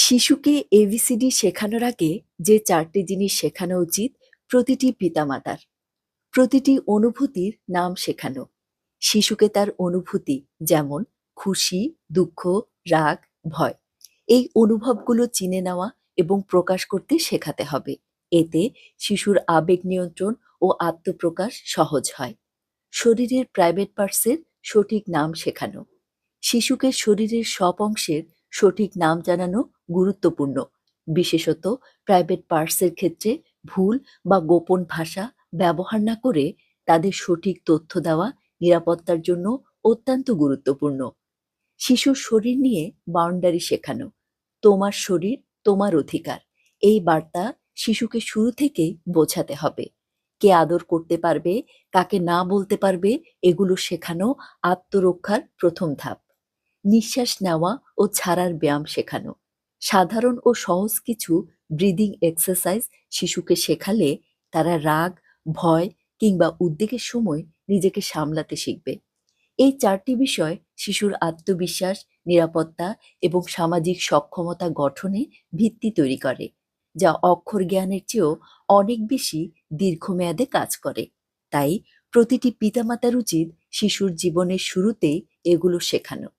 শিশুকে এবিসিডি শেখানোর আগে যে ৪টি জিনিস শেখানো উচিত প্রতিটি পিতামাতার। প্রতিটি অনুভূতির নাম শেখানো। শিশুকে তার অনুভূতি যেমন খুশি, দুঃখ, রাগ, ভয় এই অনুভবগুলো চিনে নেওয়া এবং প্রকাশ করতে শেখাতে হবে। এতে শিশুর আবেগ নিয়ন্ত্রণ ও আত্মপ্রকাশ সহজ হয়। শরীরের প্রাইভেট পার্টসের সঠিক নাম শেখানো। শিশুকে শরীরের সব অংশের সঠিক নাম জানানো গুরুত্বপূর্ণ, বিশেষত প্রাইভেট পার্টসের ক্ষেত্রে ভুল বা গোপন ভাষা ব্যবহার না করে তাদের সঠিক তথ্য দেওয়া নিরাপত্তার জন্য অত্যন্ত গুরুত্বপূর্ণ। শিশুর শরীর নিয়ে বাউন্ডারি শেখানো। তোমার শরীর, তোমার অধিকার। এই বার্তা শিশুকে শুরু থেকেই বোঝাতে হবে। কে আদর করতে পারবে, কাকে না বলতে পারবে, এগুলো শেখানো আত্মরক্ষার প্রথম ধাপ। নিঃশ্বাস নেওয়া ও ছাড়ার ব্যায়াম শেখানো। সাধারণ ও সহজ কিছু ব্রিদিং এক্সারসাইজ শিশুকে শেখালে তারা রাগ, ভয় কিংবা উদ্বেগের সময় নিজেকে সামলাতে শিখবে। এই ৪টি বিষয় শিশুর আত্মবিশ্বাস, নিরাপত্তা এবং সামাজিক সক্ষমতা গঠনে ভিত্তি তৈরি করে, যা অক্ষর জ্ঞানের চেয়েও অনেক বেশি দীর্ঘমেয়াদে কাজ করে। তাই প্রতিটি পিতামাতার উচিত শিশুর জীবনের শুরুতেই এগুলো শেখানো।